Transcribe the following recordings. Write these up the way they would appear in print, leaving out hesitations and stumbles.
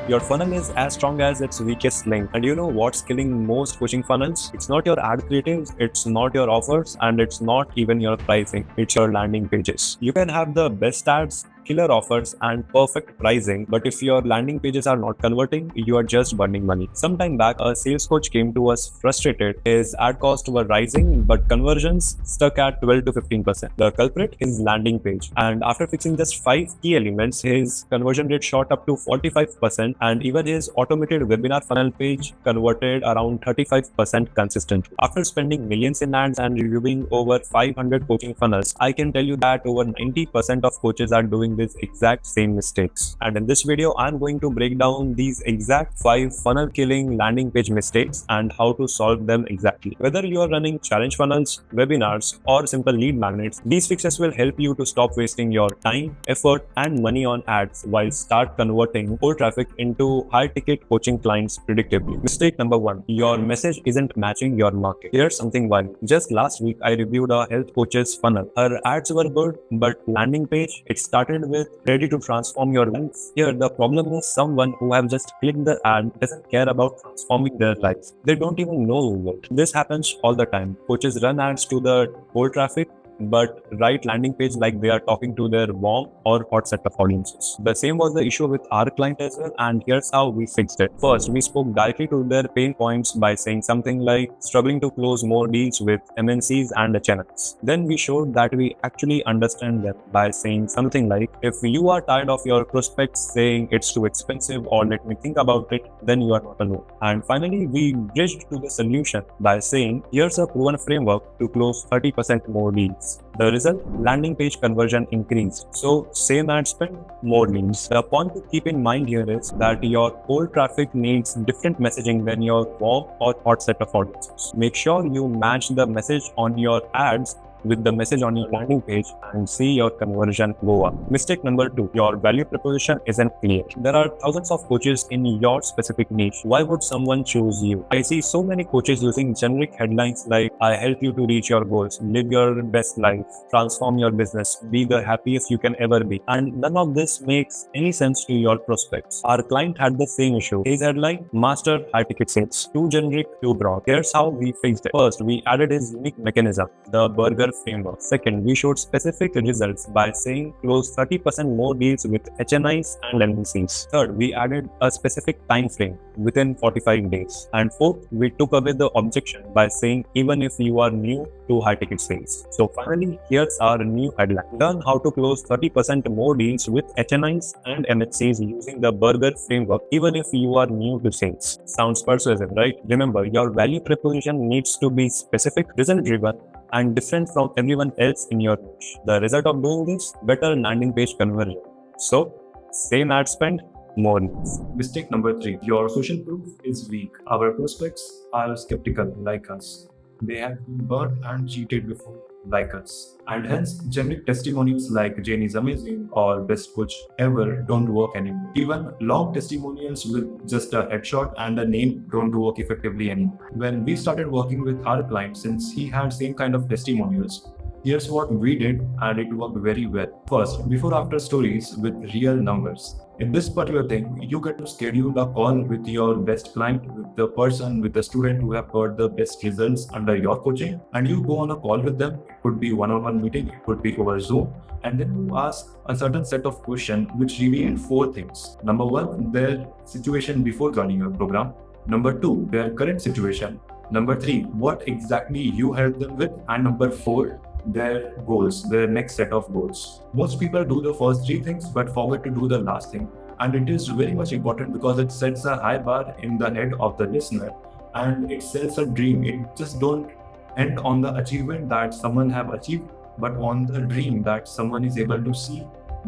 Your funnel is as strong as its weakest link. And you know what's killing most coaching funnels? It's not your ad creatives, it's not your offers, and it's not even your pricing. It's your landing pages. You can have the best ads, killer offers, and perfect pricing, but if your landing pages are not converting, you are just burning money. Sometime back, a sales coach came to us frustrated. His ad costs were rising, but conversions stuck at 12 to 15%. The culprit is landing page. And after fixing just 5 key elements, his conversion rate shot up to 45%, and even his automated webinar funnel page converted around 35% consistently. After spending millions in ads and reviewing over 500 coaching funnels, I can tell you that over 90% of coaches are doing these exact same mistakes. And in this video, I'm going to break down these exact 5 funnel killing landing page mistakes and how to solve them exactly. Whether you are running challenge funnels, webinars, or simple lead magnets, these fixes will help you to stop wasting your time, effort, and money on ads while start converting cold traffic into high-ticket coaching clients predictably. Mistake number 1, your message isn't matching your market. Here's something wild. Just last week, I reviewed a health coach's funnel. Her ads were good, but landing page, it started with ready to transform your life. Here, the problem is someone who have just clicked the ad doesn't care about transforming their lives. They don't even know it. This happens all the time. Coaches run ads to the cold traffic, but write landing page like they are talking to their warm or hot set of audiences. The same was the issue with our client as well, and here's how we fixed it. First, we spoke directly to their pain points by saying something like struggling to close more deals with MNCs and the channels. Then we showed that we actually understand them by saying something like, if you are tired of your prospects saying it's too expensive or let me think about it, then you are not alone. And finally, we bridged to the solution by saying, here's a proven framework to close 30% more deals. The result, landing page conversion increased. So same ad spend, more leads. The point to keep in mind here is that your cold traffic needs different messaging than your warm or hot set of audiences. Make sure you match the message on your ads with the message on your landing page and see your conversion go up. Mistake number 2, your value proposition isn't clear. There are thousands of coaches in your specific niche. Why would someone choose you? I see so many coaches using generic headlines like, I help you to reach your goals, live your best life, transform your business, be the happiest you can ever be. And none of this makes any sense to your prospects. Our client had the same issue. His headline, master high ticket sales. Too generic, too broad. Here's how we fixed it. First, we added his unique mechanism, the burger framework. Second, we showed specific results by saying close 30% more deals with HNIs and MNCs. Third, we added a specific time frame within 45 days. And fourth, we took away the objection by saying even if you are new to high ticket sales. So finally, here's our new headline. Learn how to close 30% more deals with HNIs and MNCs using the burger framework even if you are new to sales. Sounds persuasive, right? Remember, your value proposition needs to be specific, result driven, and different from everyone else in your niche. The result of doing this, better landing page conversion. So, same ad spend, more leads. Mistake number 3, your social proof is weak. Our prospects are skeptical like us. They have been burned and cheated before like us. And hence, generic testimonials like Jane is amazing or best coach ever don't work anymore. Even long testimonials with just a headshot and a name don't work effectively anymore. When we started working with our client, since he had same kind of testimonials, here's what we did and it worked very well. First, before after stories with real numbers. In this particular thing, you get to schedule a call with your best client, with the person, with the student who have got the best results under your coaching, and you go on a call with them. It could be one-on-one meeting, it could be over Zoom, and then you ask a certain set of questions which reveal 4 things. Number 1, their situation before joining your program. Number 2, their current situation. Number 3, what exactly you help them with, and number 4, their goals, their next set of goals. Most people do the first 3 things but forget to do the last thing, and it is very much important because it sets a high bar in the head of the listener and it sells a dream. It just don't end on the achievement that someone have achieved, but on the dream that someone is able to see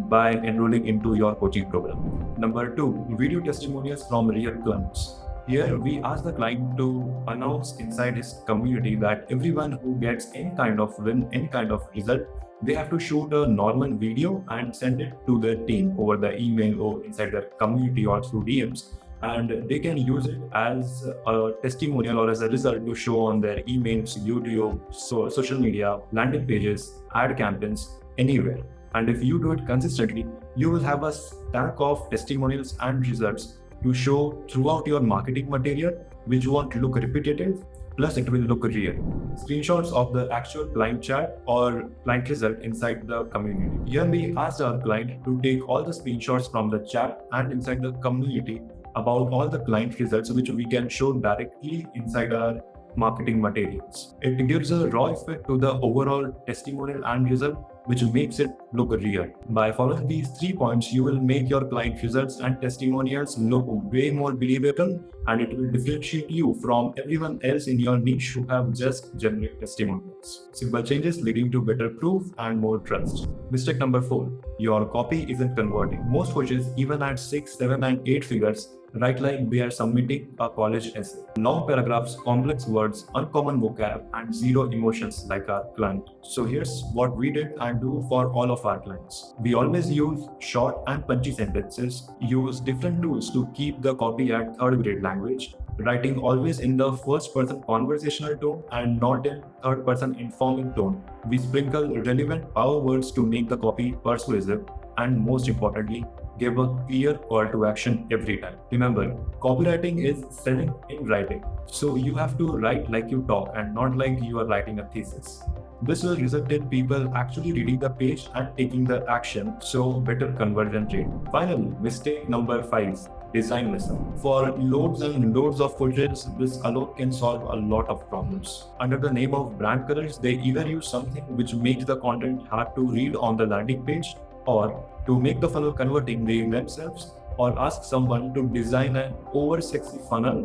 by enrolling into your coaching program. Number 2, video testimonials from real clients. Here, we ask the client to announce inside his community that everyone who gets any kind of win, any kind of result, they have to shoot a normal video and send it to their team over the email or inside their community or through DMs. And they can use it as a testimonial or as a result to show on their emails, YouTube, social media, landing pages, ad campaigns, anywhere. And if you do it consistently, you will have a stack of testimonials and results to show throughout your marketing material, which won't look repetitive, plus it will look real. Screenshots of the actual client chat or client result inside the community. Here we asked our client to take all the screenshots from the chat and inside the community about all the client results, which we can show directly inside our marketing materials. It gives a raw effect to the overall testimonial and result, which makes it look real. By following these 3 points, you will make your client results and testimonials look way more believable, and it will differentiate you from everyone else in your niche who have just generic testimonials. Simple changes leading to better proof and more trust. Mistake number 4. Your copy isn't converting. Most coaches, even at 6, 7, and 8 figures, write like they are submitting a college essay. Long paragraphs, complex words, uncommon vocab, and zero emotions like our client. So here's what we did and do for all of our clients. We always use short and punchy sentences, use different tools to keep the copy at third grade language, writing always in the first person conversational tone and not in third person informing tone. We sprinkle relevant power words to make the copy persuasive, and most importantly, give a clear call to action every time. Remember, copywriting is selling in writing. So you have to write like you talk and not like you are writing a thesis. This will result in people actually reading the page and taking the action, so better conversion rate. Finally, mistake number 5. Design lesson. For loads and loads of footage, this alone can solve a lot of problems. Under the name of brand colors, they either use something which makes the content hard to read on the landing page, or to make the funnel converting they themselves, or ask someone to design an over sexy funnel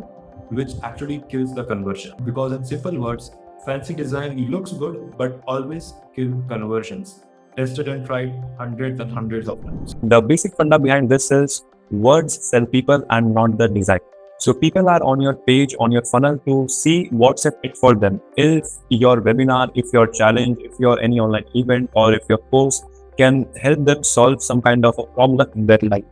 which actually kills the conversion. Because in simple words, fancy design looks good but always kills conversions. Tested and tried hundreds and hundreds of times. The basic funda behind this is words sell people and not the design. So people are on your page, on your funnel to see what's a fit for them. If your webinar, if your challenge, if your any online event, or if your post can help them solve some kind of a problem in their life.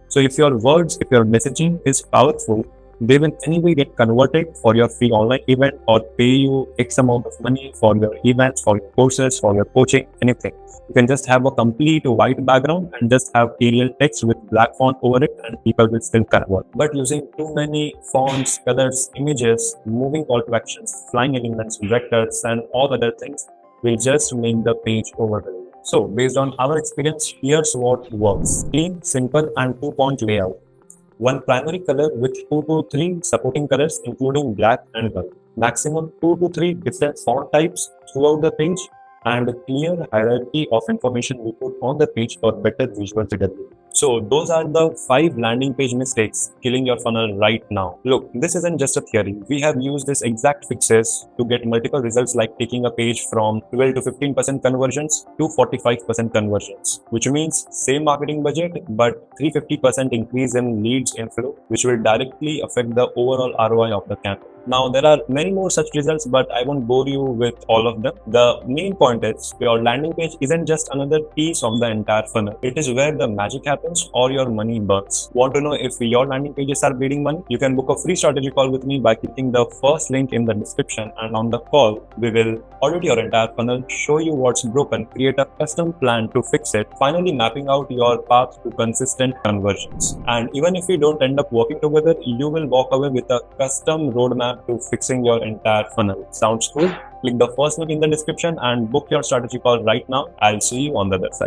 So if your words, if your messaging is powerful, they will anyway get converted for your free online event or pay you X amount of money for your events, for your courses, for your coaching, anything. You can just have a complete white background and just have Arial text with black font over it, and people will still convert. But using too many fonts, colors, images, moving call to actions, flying elements, vectors, and all other things will just make the page overwhelming. So based on our experience, here's what works. Clean, simple, and 2-point layout. One primary color with 2 to 3 supporting colors including black and white. Maximum 2 to 3 different font types throughout the page, and a clear hierarchy of information we put on the page for better visual fidelity. So those are the 5 landing page mistakes killing your funnel right now. Look, this isn't just a theory. We have used these exact fixes to get multiple results, like taking a page from 12 to 15% conversions to 45% conversions, which means same marketing budget but 350% increase in leads inflow, which will directly affect the overall ROI of the campaign. Now, there are many more such results, but I won't bore you with all of them. The main point is your landing page isn't just another piece of the entire funnel. It is where the magic happens or your money burns. Want to know if your landing pages are bleeding money? You can book a free strategy call with me by clicking the first link in the description, and on the call, we will audit your entire funnel, show you what's broken, create a custom plan to fix it, finally mapping out your path to consistent conversions. And even if we don't end up working together, you will walk away with a custom roadmap to fixing your entire funnel. Sounds cool? Click the first link in the description and book your strategy call right now. I'll see you on the other side.